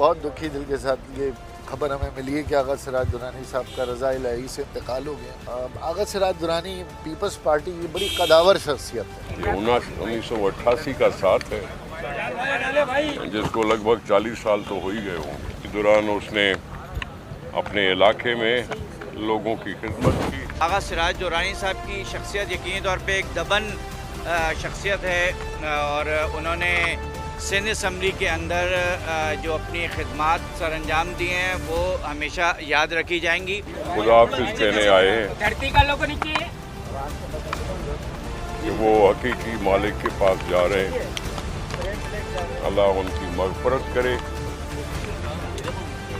बहुत दुखी दिल के साथ ये खबर हमें मिली है कि आगा सिराज दुरानी साहब का रज़ा इलाही से इंतकाल हो गया। आगा सिराज दुरानी पीपल्स पार्टी की बड़ी कदावर शख्सियत है। ये 1988 का साथ है जिसको लगभग 40 साल तो हो ही गए होंगे। इस दौरान उसने अपने इलाके में लोगों की खिदमत की। आगा सिराज दुरानी साहब की शख्सियत यकीनी तौर पे एक दबन शख्सियत है और उन्होंने सिंध असम्बली के अंदर जो अपनी खिदमात सर अंजाम दी हैं वो हमेशा याद रखी जाएंगी। खुदाफिज कहने आए हैं धरती का लोग नीचे कि वो हकीकी मालिक के पास जा रहे हैं। अल्लाह उनकी मग़फ़रत करे,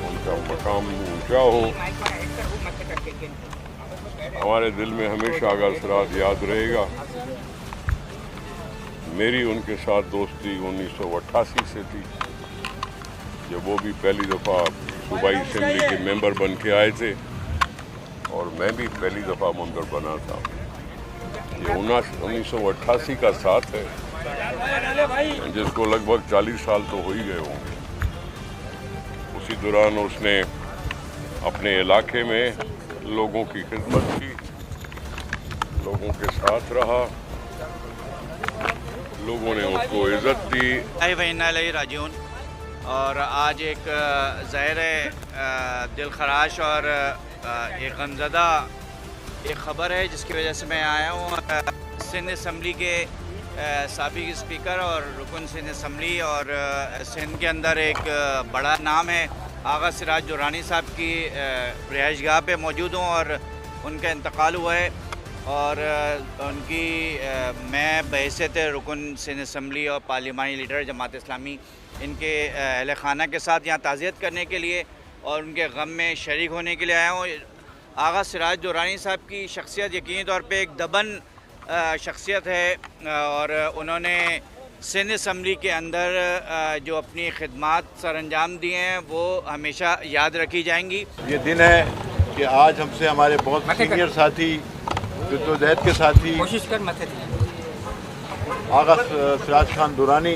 उनका मकाम ऊंचा हो। हमारे दिल में हमेशा आगा सिराज याद रहेगा। मेरी उनके साथ दोस्ती 1988 से थी जब वो भी पहली दफ़ा सूबाई असम्बली के मेंबर बन के आए थे और मैं भी पहली दफ़ा मेंबर बना था। ये 1988 का साथ है जिसको लगभग 40 साल तो हो ही गए होंगे। उसी दौरान उसने अपने इलाके में लोगों की खिदमत की, लोगों के साथ रहा, लोगों ने उसको इज्जत दी। राजून और आज एक ज़ाहिर दिल खराश और एक गमज़दा एक ख़बर है जिसकी वजह से मैं आया हूँ। सिंध असम्बली के साबिक़ स्पीकर और रुकन सिंध असम्बली और सिंध के अंदर एक बड़ा नाम है। आगा सिराज दुरानी साहब की रिहाइशगाह पे मौजूद हूँ और उनका इंतकाल हुआ है और उनकी मैं बहैसियत रुकन सिंध असम्बली और पार्लिमानी लीडर जमात इस्लामी इनके अहल खाना के साथ यहाँ ताज़ियत करने के लिए और उनके गम में शरीक होने के लिए आया हूँ। आगा सिराज दुरानी साहब की शख्सियत यकीनी तौर पे एक दबन शख्सियत है और उन्होंने सिंध असम्बली के अंदर जो अपनी खिदमात सर अंजाम दी हैं वो हमेशा याद रखी जाएंगी। ये दिन है कि आज हमसे हमारे बहुत सीनियर साथी जद्दोजहद के साथी कोशिश कर मत आगा सिराज खान दुरानी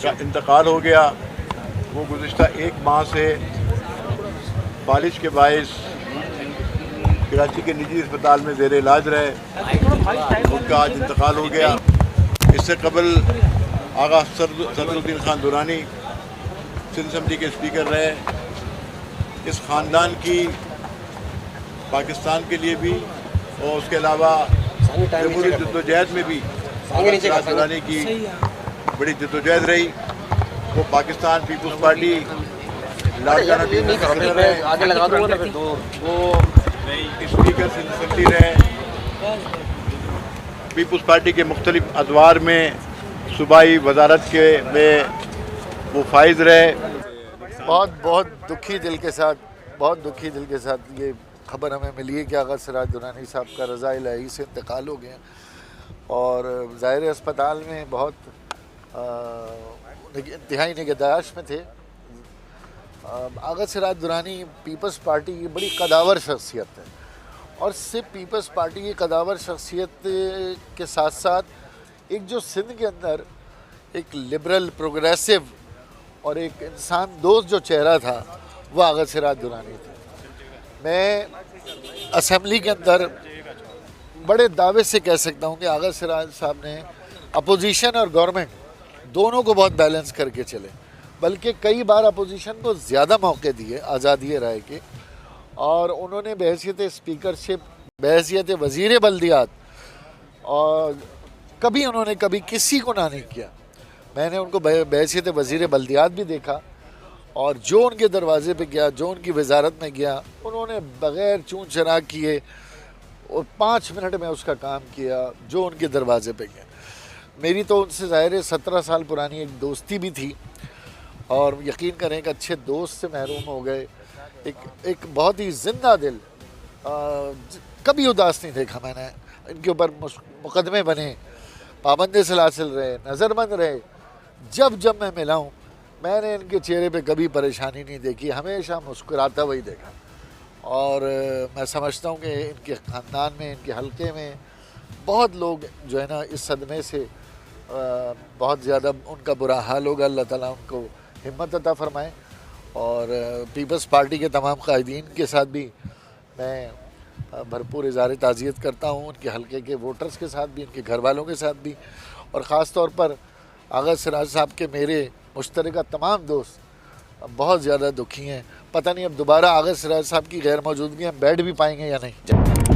का इंतकाल हो गया। वो गुज़िश्ता एक माह से फालिज के बाइस कराची के निजी अस्पताल में ज़ेर इलाज रहे। उनका आज इंतकाल हो गया। इससे कबल आगा सदरुद्दीन खान दुरानी सिंध असम्बली के स्पीकर रहे। इस ख़ानदान की पाकिस्तान के लिए भी और उसके अलावा जमहूरी जद्दोजहद में भी सिराज दुरानी की बड़ी जद्दोजहद रही। वो पाकिस्तान पीपल्स पार्टी लाड़काना रहे, वो स्पीकर सिंध असम्बली रहे, पीपल्स पार्टी के मुख्तलिफ अदवार में सूबाई वजारत के में वो फाइज रहे। बहुत दुखी दिल के साथ ये खबर हमें मिली है कि आगा सिराज दुरानी साहब का रज़ा इलाही से इंतकाल हो गया और ज़ाहिर अस्पताल में बहुत इंतहाई निगहदाश्त में थे। आगा सिराज दुरानी पीपल्स पार्टी की बड़ी कदावर शख्सियत है और सिर्फ पीपल्स पार्टी की कदावर शख्सियत के साथ साथ एक जो सिंध के अंदर एक लिबरल प्रोग्रेसिव और एक इंसान दोस्त जो चेहरा था वो आगा सिराज दुरानी थे। मैं असम्बली के अंदर बड़े दावे से कह सकता हूँ कि आगा सिराज साहब ने अपोजिशन और गवर्नमेंट दोनों को बहुत बैलेंस करके चले, बल्कि कई बार अपोजिशन को ज़्यादा मौके दिए आज़ादी राय के और उन्होंने बहैसियत स्पीकरशिप, बहैसियत वज़ीर बल्दियात और कभी किसी को ना नहीं किया। मैंने उनको बहैसियत वज़ीर बल्दियात भी देखा और जो उनके दरवाज़े पे गया, जो उनकी वजारत में गया, उन्होंने बग़ैर चून चरा किए और 5 मिनट में उसका काम किया जो उनके दरवाज़े पे गया। मेरी तो उनसे ज़ाहिर 17 साल पुरानी एक दोस्ती भी थी और यकीन करें एक अच्छे दोस्त से महरूम हो गए। एक बहुत ही ज़िंदा दिल, कभी उदास नहीं देखा मैंने। इनके ऊपर मुकदमे बने, पाबंद सलासिल रहे, नज़रबंद रहे। जब मैं मिला हूँ मैंने इनके चेहरे पे कभी परेशानी नहीं देखी, हमेशा मुस्कुराता हुआ ही देखा। और मैं समझता हूँ कि इनके ख़ानदान में, इनके हलके में बहुत लोग जो है ना इस सदमे से बहुत ज़्यादा उनका बुरा हाल होगा। अल्लाह ताला उनको हिम्मत अता फरमाए। और पीपल्स पार्टी के तमाम कायदीन के साथ भी मैं भरपूर इज़हार ताज़ियत करता हूँ, उनके हलके के वोटर्स के साथ भी, उनके घर वालों के साथ भी, और ख़ास तौर पर आगा सिराज साहब के मेरे मुश्तरका तमाम दोस्त बहुत ज़्यादा दुखी हैं। पता नहीं अब दोबारा आगा सिराज साहब की गैर मौजूदगी हम बैठ भी पाएंगे या नहीं।